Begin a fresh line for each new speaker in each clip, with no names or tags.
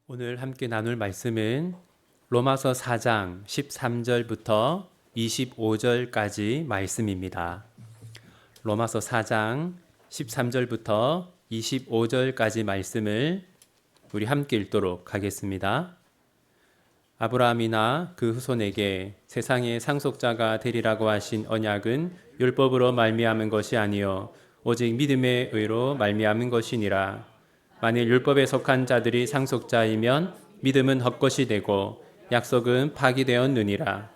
오늘 함께 나눌 말씀은 로마서 4장 13절부터 25절까지 말씀입니다. 로마서 4장 13절부터 25절까지 말씀을 우리 함께 읽도록 하겠습니다. 아브라함이나 그 후손에게 세상의 상속자가 되리라고 하신 언약은 율법으로 말미암은 것이 아니요 오직 믿음의 의로 말미암은 것이니라. 만일 율법에 속한 자들이 상속자이면 믿음은 헛것이 되고 약속은 파기되었느니라.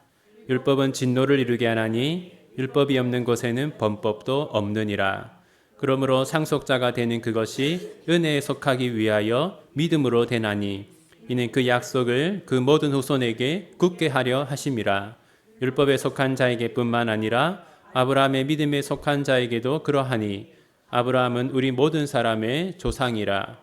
율법은 진노를 이루게 하나니 율법이 없는 곳에는 범법도 없느니라. 그러므로 상속자가 되는 그것이 은혜에 속하기 위하여 믿음으로 되나니 이는 그 약속을 그 모든 후손에게 굳게 하려 하심이라. 율법에 속한 자에게뿐만 아니라 아브라함의 믿음에 속한 자에게도 그러하니 아브라함은 우리 모든 사람의 조상이라.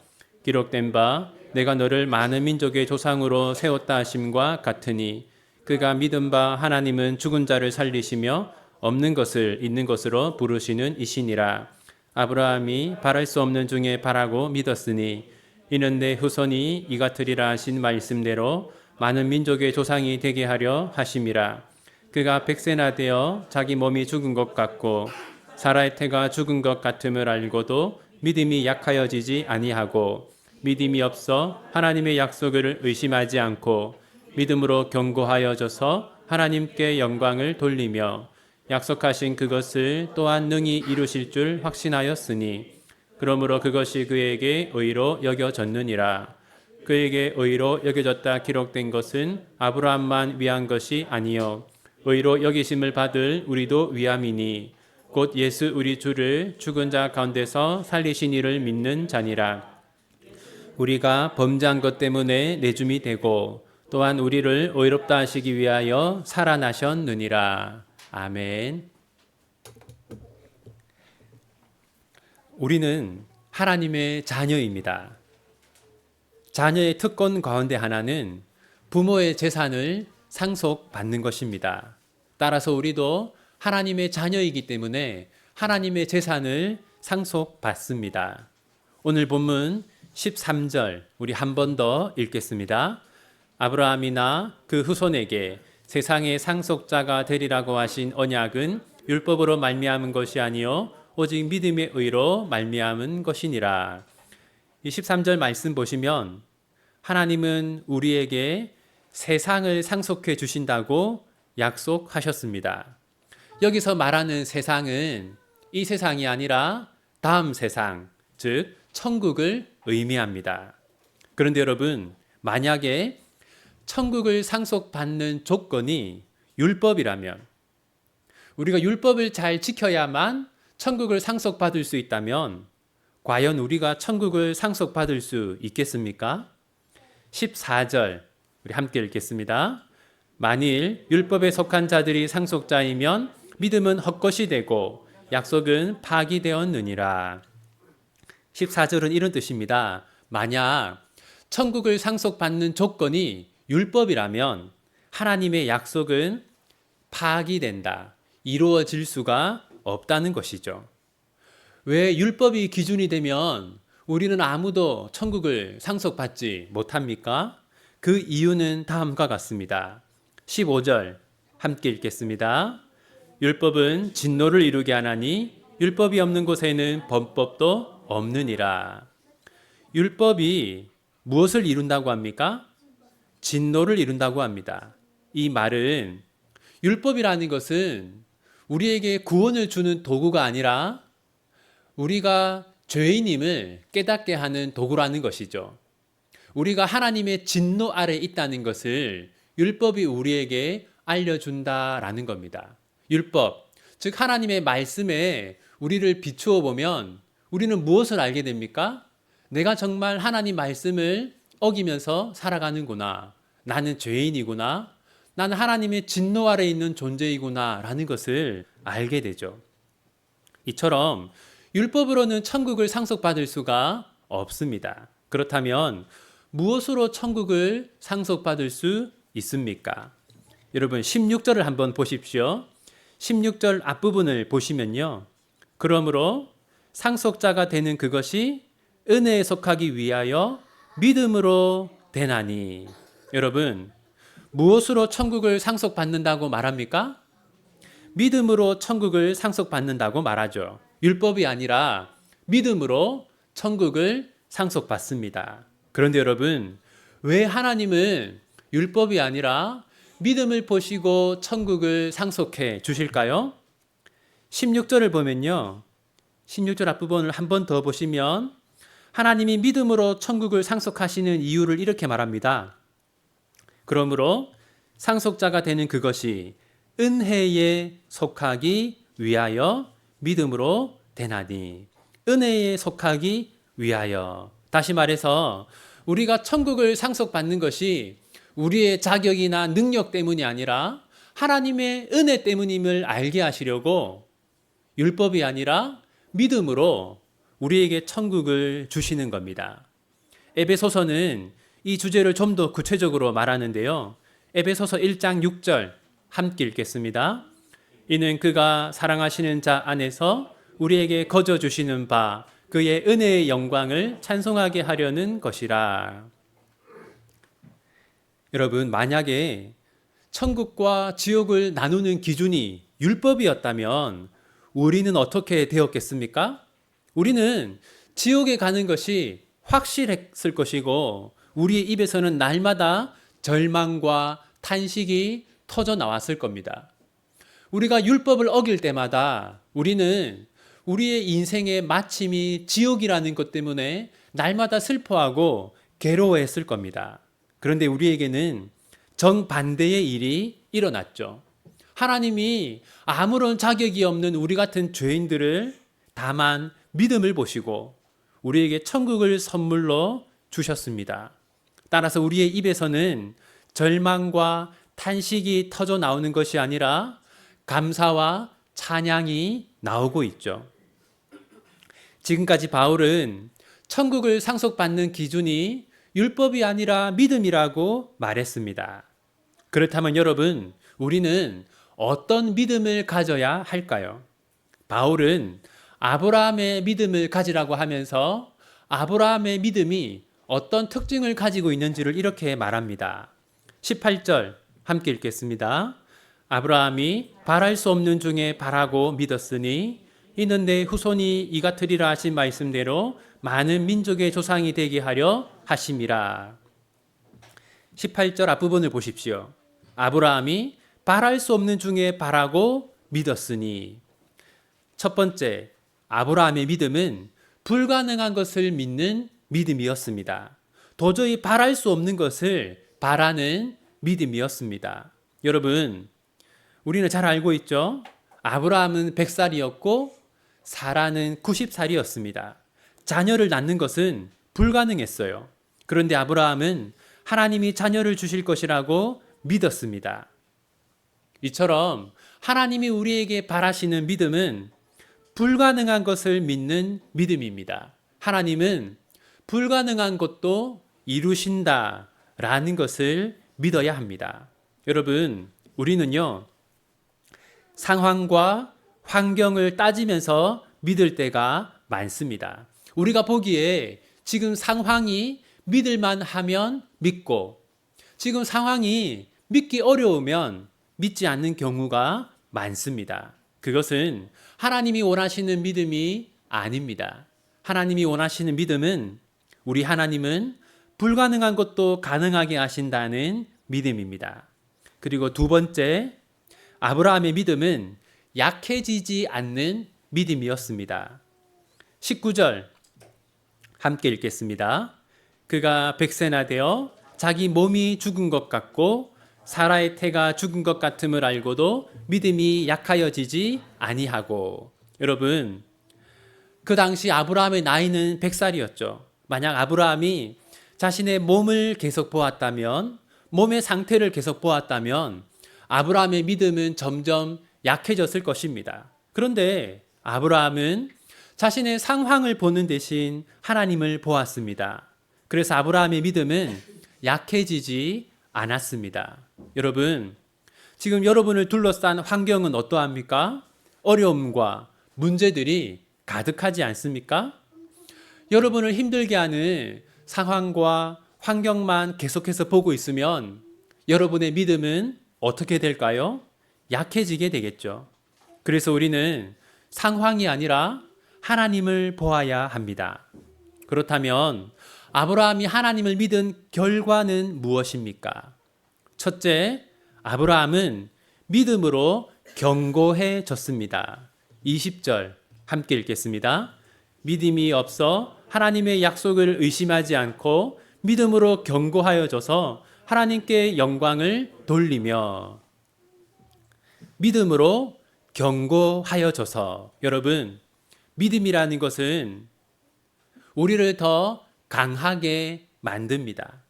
기록된 바 내가 너를 많은 민족의 조상으로 세웠다 하심과 같으니 그가 믿은 바 하나님은 죽은 자를 살리시며 없는 것을 있는 것으로 부르시는 이시니라. 아브라함이 바랄 수 없는 중에 바라고 믿었으니 이는 내 후손이 이 같으리라 하신 말씀대로 많은 민족의 조상이 되게 하려 하심이라. 그가 백세나 되어 자기 몸이 죽은 것 같고 사라의 태가 죽은 것 같음을 알고도 믿음이 약하여지지 아니하고 믿음이 없어 하나님의 약속을 의심하지 않고 믿음으로 견고하여져서 하나님께 영광을 돌리며 약속하신 그것을 또한 능히 이루실 줄 확신하였으니 그러므로 그것이 그에게 의로 여겨졌느니라. 그에게 의로 여겨졌다 기록된 것은 아브라함만 위한 것이 아니요 의로 여기심을 받을 우리도 위함이니 곧 예수 우리 주를 죽은 자 가운데서 살리신 이를 믿는 자니라. 우리가 범죄한 것 때문에 내줌이 되고 또한 우리를 의롭다 하시기 위하여 살아나셨느니라. 아멘. 우리는 하나님의 자녀입니다. 자녀의 특권 가운데 하나는 부모의 재산을 상속받는 것입니다. 따라서 우리도 하나님의 자녀이기 때문에 하나님의 재산을 상속받습니다. 오늘 본문 13절 우리 한 번 더 읽겠습니다. 아브라함이나 그 후손에게 세상의 상속자가 되리라고 하신 언약은 율법으로 말미암은 것이 아니요 오직 믿음의 의로 말미암은 것이니라. 이 13절 말씀 보시면 하나님은 우리에게 세상을 상속해 주신다고 약속하셨습니다. 여기서 말하는 세상은 이 세상이 아니라 다음 세상, 즉 천국을 의미합니다. 그런데 여러분, 만약에 천국을 상속받는 조건이 율법이라면 우리가 율법을 잘 지켜야만 천국을 상속받을 수 있다면 과연 우리가 천국을 상속받을 수 있겠습니까? 14절 우리 함께 읽겠습니다. 만일 율법에 속한 자들이 상속자이면 믿음은 헛것이 되고 약속은 파기되었느니라. 14절은 이런 뜻입니다. 만약 천국을 상속받는 조건이 율법이라면 하나님의 약속은 파기된다. 이루어질 수가 없다는 것이죠. 왜 율법이 기준이 되면 우리는 아무도 천국을 상속받지 못합니까? 그 이유는 다음과 같습니다. 15절 함께 읽겠습니다. 율법은 진노를 이루게 하나니 율법이 없는 곳에는 범법도 없느니라. 율법이 무엇을 이룬다고 합니까? 진노를 이룬다고 합니다. 이 말은 율법이라는 것은 우리에게 구원을 주는 도구가 아니라 우리가 죄인임을 깨닫게 하는 도구라는 것이죠. 우리가 하나님의 진노 아래 있다는 것을 율법이 우리에게 알려준다라는 겁니다. 율법, 즉 하나님의 말씀에 우리를 비추어 보면 우리는 무엇을 알게 됩니까? 내가 정말 하나님 말씀을 어기면서 살아가는구나. 나는 죄인이구나. 나는 하나님의 진노 아래 있는 존재이구나 라는 것을 알게 되죠. 이처럼 율법으로는 천국을 상속받을 수가 없습니다. 그렇다면 무엇으로 천국을 상속받을 수 있습니까? 여러분 16절을 한번 보십시오. 16절 앞부분을 보시면요. 그러므로 상속자가 되는 그것이 은혜에 속하기 위하여 믿음으로 되나니. 여러분, 무엇으로 천국을 상속받는다고 말합니까? 믿음으로 천국을 상속받는다고 말하죠. 율법이 아니라 믿음으로 천국을 상속받습니다. 그런데 여러분, 왜 하나님은 율법이 아니라 믿음을 보시고 천국을 상속해 주실까요? 16절을 보면요. 16절 앞부분을 한 번 더 보시면 하나님이 믿음으로 천국을 상속하시는 이유를 이렇게 말합니다. 그러므로 상속자가 되는 그것이 은혜에 속하기 위하여 믿음으로 되나니. 은혜에 속하기 위하여. 다시 말해서 우리가 천국을 상속받는 것이 우리의 자격이나 능력 때문이 아니라 하나님의 은혜 때문임을 알게 하시려고 율법이 아니라 믿음으로 우리에게 천국을 주시는 겁니다. 에베소서는 이 주제를 좀 더 구체적으로 말하는데요. 에베소서 1장 6절 함께 읽겠습니다. 이는 그가 사랑하시는 자 안에서 우리에게 거저 주시는 바 그의 은혜의 영광을 찬송하게 하려는 것이라. 여러분, 만약에 천국과 지옥을 나누는 기준이 율법이었다면 우리는 어떻게 되었겠습니까? 우리는 지옥에 가는 것이 확실했을 것이고 우리의 입에서는 날마다 절망과 탄식이 터져 나왔을 겁니다. 우리가 율법을 어길 때마다 우리는 우리의 인생의 마침이 지옥이라는 것 때문에 날마다 슬퍼하고 괴로워했을 겁니다. 그런데 우리에게는 정반대의 일이 일어났죠. 하나님이 아무런 자격이 없는 우리 같은 죄인들을 다만 믿음을 보시고 우리에게 천국을 선물로 주셨습니다. 따라서 우리의 입에서는 절망과 탄식이 터져 나오는 것이 아니라 감사와 찬양이 나오고 있죠. 지금까지 바울은 천국을 상속받는 기준이 율법이 아니라 믿음이라고 말했습니다. 그렇다면 여러분, 우리는 어떤 믿음을 가져야 할까요? 바울은 아브라함의 믿음을 가지라고 하면서 아브라함의 믿음이 어떤 특징을 가지고 있는지를 이렇게 말합니다. 18절 함께 읽겠습니다. 아브라함이 바랄 수 없는 중에 바라고 믿었으니 이는 내 후손이 이 같으리라 하신 말씀대로 많은 민족의 조상이 되게 하려 하심이라. 18절 앞부분을 보십시오. 아브라함이 바랄 수 없는 중에 바라고 믿었으니. 첫 번째, 아브라함의 믿음은 불가능한 것을 믿는 믿음이었습니다. 도저히 바랄 수 없는 것을 바라는 믿음이었습니다. 여러분, 우리는 잘 알고 있죠? 아브라함은 100살이었고 사라는 90살이었습니다. 자녀를 낳는 것은 불가능했어요. 그런데 아브라함은 하나님이 자녀를 주실 것이라고 믿었습니다. 이처럼 하나님이 우리에게 바라시는 믿음은 불가능한 것을 믿는 믿음입니다. 하나님은 불가능한 것도 이루신다라는 것을 믿어야 합니다. 여러분, 우리는요, 상황과 환경을 따지면서 믿을 때가 많습니다. 우리가 보기에 지금 상황이 믿을만 하면 믿고, 지금 상황이 믿기 어려우면 믿지 않는 경우가 많습니다. 그것은 하나님이 원하시는 믿음이 아닙니다. 하나님이 원하시는 믿음은 우리 하나님은 불가능한 것도 가능하게 하신다는 믿음입니다. 그리고 두 번째, 아브라함의 믿음은 약해지지 않는 믿음이었습니다. 19절 함께 읽겠습니다. 그가 100세나 되어 자기 몸이 죽은 것 같고 사라의 태가 죽은 것 같음을 알고도 믿음이 약하여지지 아니하고. 여러분, 그 당시 아브라함의 나이는 100살이었죠. 만약 아브라함이 자신의 몸을 계속 보았다면, 몸의 상태를 계속 보았다면 아브라함의 믿음은 점점 약해졌을 것입니다. 그런데 아브라함은 자신의 상황을 보는 대신 하나님을 보았습니다. 그래서 아브라함의 믿음은 약해지지 않았습니다. 여러분, 지금 여러분을 둘러싼 환경은 어떠합니까? 어려움과 문제들이 가득하지 않습니까? 여러분을 힘들게 하는 상황과 환경만 계속해서 보고 있으면 여러분의 믿음은 어떻게 될까요? 약해지게 되겠죠. 그래서 우리는 상황이 아니라 하나님을 보아야 합니다. 그렇다면 아브라함이 하나님을 믿은 결과는 무엇입니까? 첫째, 아브라함은 믿음으로 견고해졌습니다. 20절 함께 읽겠습니다. 믿음이 없어 하나님의 약속을 의심하지 않고 믿음으로 견고하여져서 하나님께 영광을 돌리며. 믿음으로 견고하여져서. 여러분, 믿음이라는 것은 우리를 더 강하게 만듭니다.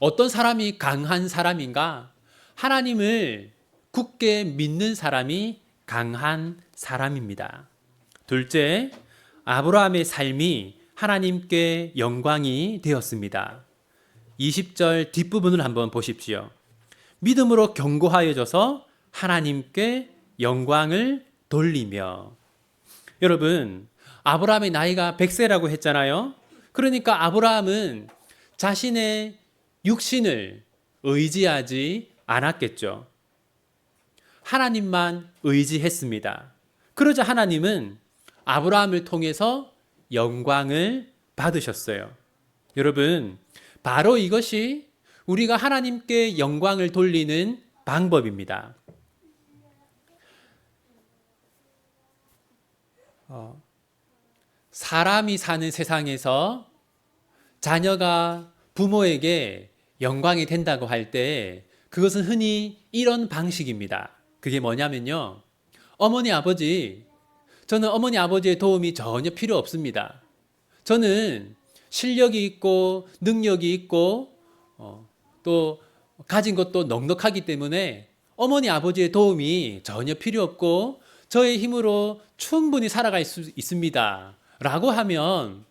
어떤 사람이 강한 사람인가? 하나님을 굳게 믿는 사람이 강한 사람입니다. 둘째, 아브라함의 삶이 하나님께 영광이 되었습니다. 20절 뒷부분을 한번 보십시오. 믿음으로 견고하여져서 하나님께 영광을 돌리며. 여러분, 아브라함의 나이가 100세라고 했잖아요. 그러니까 아브라함은 자신의 육신을 의지하지 않았겠죠. 하나님만 의지했습니다. 그러자 하나님은 아브라함을 통해서 영광을 받으셨어요. 여러분, 바로 이것이 우리가 하나님께 영광을 돌리는 방법입니다. 사람이 사는 세상에서 자녀가 부모에게 영광이 된다고 할 때 그것은 흔히 이런 방식입니다. 그게 뭐냐면요. 어머니, 아버지, 저는 어머니, 아버지의 도움이 전혀 필요 없습니다. 저는 실력이 있고 능력이 있고 또 가진 것도 넉넉하기 때문에 어머니, 아버지의 도움이 전혀 필요 없고 저의 힘으로 충분히 살아갈 수 있습니다. 라고 하면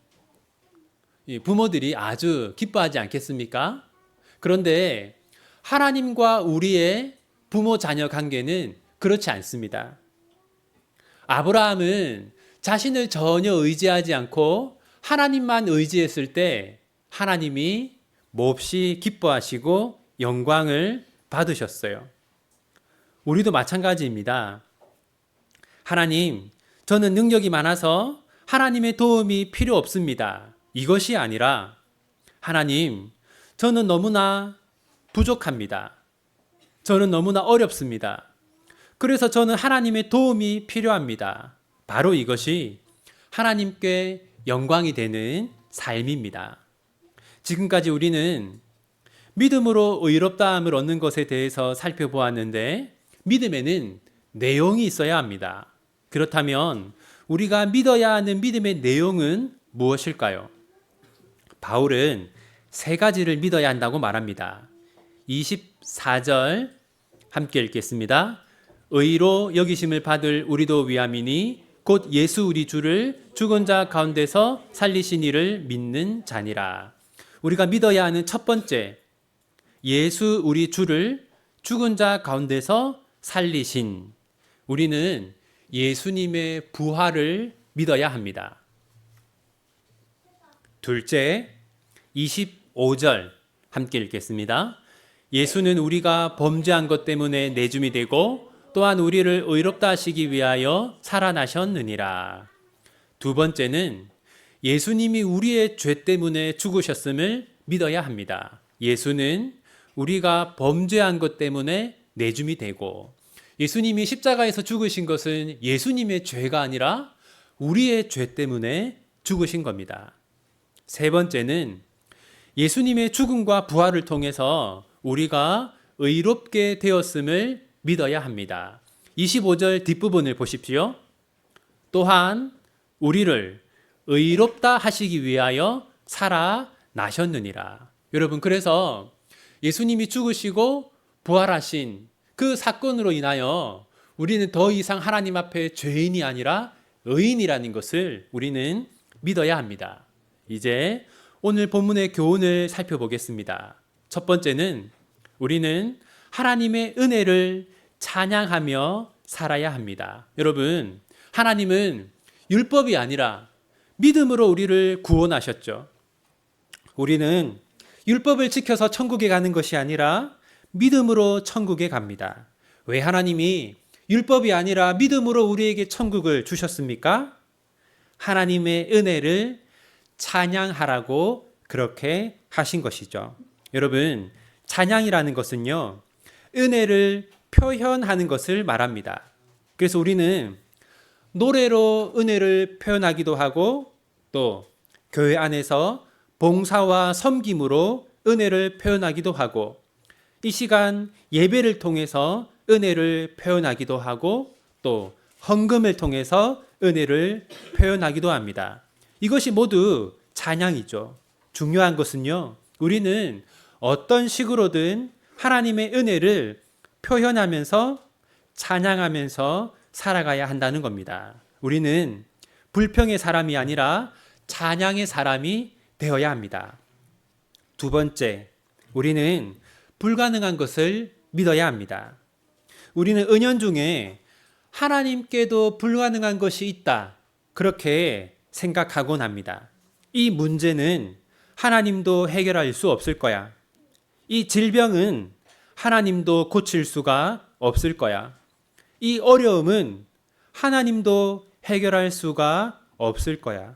부모들이 아주 기뻐하지 않겠습니까? 그런데 하나님과 우리의 부모 자녀 관계는 그렇지 않습니다. 아브라함은 자신을 전혀 의지하지 않고 하나님만 의지했을 때 하나님이 몹시 기뻐하시고 영광을 받으셨어요. 우리도 마찬가지입니다. 하나님, 저는 능력이 많아서 하나님의 도움이 필요 없습니다. 이것이 아니라 하나님, 저는 너무나 부족합니다. 저는 너무나 어렵습니다. 그래서 저는 하나님의 도움이 필요합니다. 바로 이것이 하나님께 영광이 되는 삶입니다. 지금까지 우리는 믿음으로 의롭다함을 얻는 것에 대해서 살펴보았는데 믿음에는 내용이 있어야 합니다. 그렇다면 우리가 믿어야 하는 믿음의 내용은 무엇일까요? 바울은 세 가지를 믿어야 한다고 말합니다. 24절 함께 읽겠습니다. 의로 여기심을 받을 우리도 위함이니 곧 예수 우리 주를 죽은 자 가운데서 살리신 이를 믿는 자니라. 우리가 믿어야 하는 첫 번째, 예수 우리 주를 죽은 자 가운데서 살리신. 우리는 예수님의 부활을 믿어야 합니다. 둘째, 25절 함께 읽겠습니다. 예수는 우리가 범죄한 것 때문에 내줌이 되고 또한 우리를 의롭다 하시기 위하여 살아나셨느니라. 두 번째는 예수님이 우리의 죄 때문에 죽으셨음을 믿어야 합니다. 예수는 우리가 범죄한 것 때문에 내줌이 되고, 예수님이 십자가에서 죽으신 것은 예수님의 죄가 아니라 우리의 죄 때문에 죽으신 겁니다. 세 번째는 예수님의 죽음과 부활을 통해서 우리가 의롭게 되었음을 믿어야 합니다. 25절 뒷부분을 보십시오. 또한 우리를 의롭다 하시기 위하여 살아나셨느니라. 여러분, 그래서 예수님이 죽으시고 부활하신 그 사건으로 인하여 우리는 더 이상 하나님 앞에 죄인이 아니라 의인이라는 것을 우리는 믿어야 합니다. 이제 오늘 본문의 교훈을 살펴보겠습니다. 첫 번째는 우리는 하나님의 은혜를 찬양하며 살아야 합니다. 여러분, 하나님은 율법이 아니라 믿음으로 우리를 구원하셨죠. 우리는 율법을 지켜서 천국에 가는 것이 아니라 믿음으로 천국에 갑니다. 왜 하나님이 율법이 아니라 믿음으로 우리에게 천국을 주셨습니까? 하나님의 은혜를 찬양하라고 그렇게 하신 것이죠. 여러분, 찬양이라는 것은요, 은혜를 표현하는 것을 말합니다. 그래서 우리는 노래로 은혜를 표현하기도 하고 또 교회 안에서 봉사와 섬김으로 은혜를 표현하기도 하고 이 시간 예배를 통해서 은혜를 표현하기도 하고 또 헌금을 통해서 은혜를 표현하기도 합니다. 이것이 모두 찬양이죠. 중요한 것은요, 우리는 어떤 식으로든 하나님의 은혜를 표현하면서 찬양하면서 살아가야 한다는 겁니다. 우리는 불평의 사람이 아니라 찬양의 사람이 되어야 합니다. 두 번째, 우리는 불가능한 것을 믿어야 합니다. 우리는 은연중에 하나님께도 불가능한 것이 있다, 그렇게 생각하곤 합니다. 이 문제는 하나님도 해결할 수 없을 거야. 이 질병은 하나님도 고칠 수가 없을 거야. 이 어려움은 하나님도 해결할 수가 없을 거야.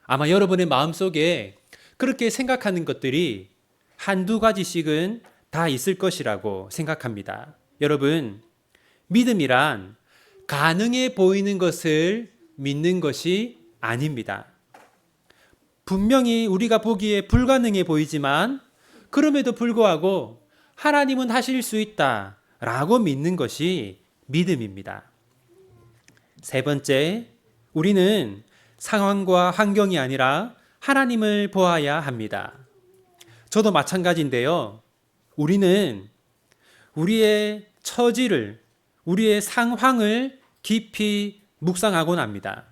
아마 여러분의 마음속에 그렇게 생각하는 것들이 한두 가지씩은 다 있을 것이라고 생각합니다. 여러분, 믿음이란 가능해 보이는 것을 믿는 것이 아닙니다. 분명히 우리가 보기에 불가능해 보이지만 그럼에도 불구하고 하나님은 하실 수 있다라고 믿는 것이 믿음입니다. 세 번째, 우리는 상황과 환경이 아니라 하나님을 보아야 합니다. 저도 마찬가지인데요. 우리는 우리의 처지를, 우리의 상황을 깊이 묵상하곤 합니다.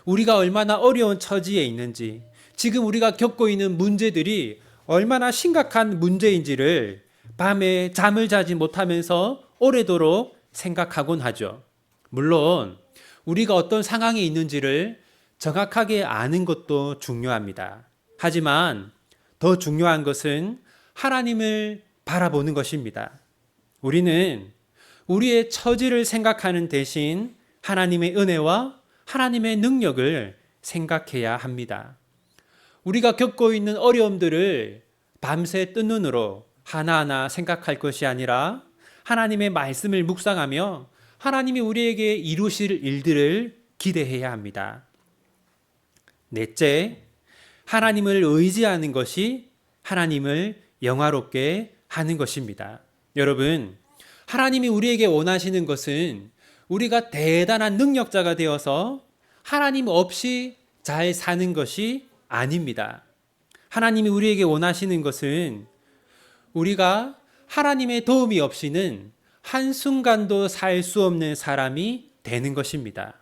우리가 얼마나 어려운 처지에 있는지, 지금 우리가 겪고 있는 문제들이 얼마나 심각한 문제인지를 밤에 잠을 자지 못하면서 오래도록 생각하곤 하죠. 물론 우리가 어떤 상황에 있는지를 정확하게 아는 것도 중요합니다. 하지만 더 중요한 것은 하나님을 바라보는 것입니다. 우리는 우리의 처지를 생각하는 대신 하나님의 은혜와 하나님의 능력을 생각해야 합니다. 우리가 겪고 있는 어려움들을 밤새 뜬 눈으로 하나하나 생각할 것이 아니라 하나님의 말씀을 묵상하며 하나님이 우리에게 이루실 일들을 기대해야 합니다. 넷째, 하나님을 의지하는 것이 하나님을 영화롭게 하는 것입니다. 여러분, 하나님이 우리에게 원하시는 것은 우리가 대단한 능력자가 되어서 하나님 없이 잘 사는 것이 아닙니다. 하나님이 우리에게 원하시는 것은 우리가 하나님의 도움이 없이는 한순간도 살 수 없는 사람이 되는 것입니다.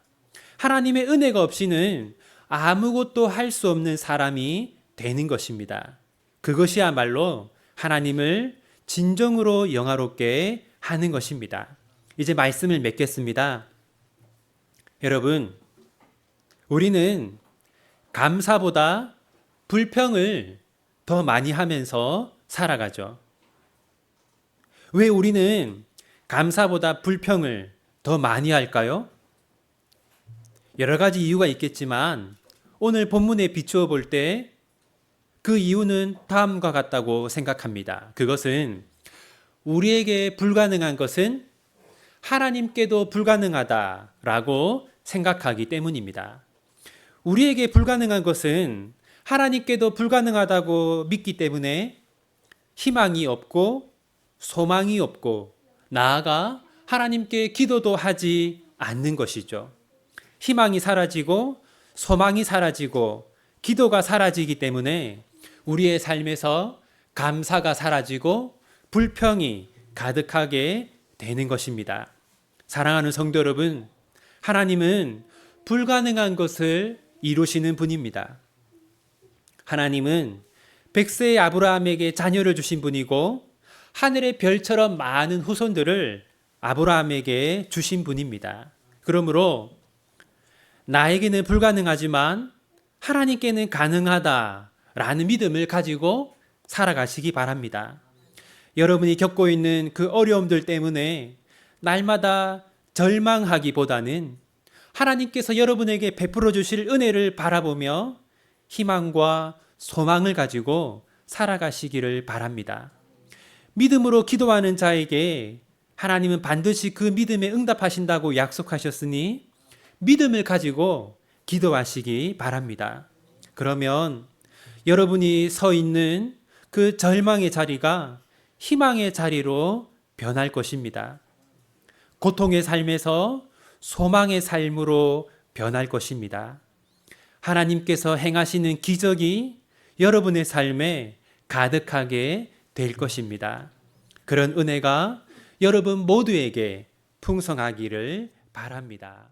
하나님의 은혜가 없이는 아무것도 할 수 없는 사람이 되는 것입니다. 그것이야말로 하나님을 진정으로 영화롭게 하는 것입니다. 이제 말씀을 맺겠습니다. 여러분, 우리는 감사보다 불평을 더 많이 하면서 살아가죠. 왜 우리는 감사보다 불평을 더 많이 할까요? 여러 가지 이유가 있겠지만 오늘 본문에 비추어 볼 때 그 이유는 다음과 같다고 생각합니다. 그것은 우리에게 불가능한 것은 하나님께도 불가능하다라고 생각하기 때문입니다. 우리에게 불가능한 것은 하나님께도 불가능하다고 믿기 때문에 희망이 없고 소망이 없고 나아가 하나님께 기도도 하지 않는 것이죠. 희망이 사라지고 소망이 사라지고 기도가 사라지기 때문에 우리의 삶에서 감사가 사라지고 불평이 가득하게 되는 것입니다. 사랑하는 성도 여러분, 하나님은 불가능한 것을 이루시는 분입니다. 하나님은 백세의 아브라함에게 자녀를 주신 분이고 하늘의 별처럼 많은 후손들을 아브라함에게 주신 분입니다. 그러므로 나에게는 불가능하지만 하나님께는 가능하다라는 믿음을 가지고 살아가시기 바랍니다. 여러분이 겪고 있는 그 어려움들 때문에 날마다 절망하기보다는 하나님께서 여러분에게 베풀어 주실 은혜를 바라보며 희망과 소망을 가지고 살아가시기를 바랍니다. 믿음으로 기도하는 자에게 하나님은 반드시 그 믿음에 응답하신다고 약속하셨으니 믿음을 가지고 기도하시기 바랍니다. 그러면 여러분이 서 있는 그 절망의 자리가 희망의 자리로 변할 것입니다. 고통의 삶에서 소망의 삶으로 변할 것입니다. 하나님께서 행하시는 기적이 여러분의 삶에 가득하게 될 것입니다. 그런 은혜가 여러분 모두에게 풍성하기를 바랍니다.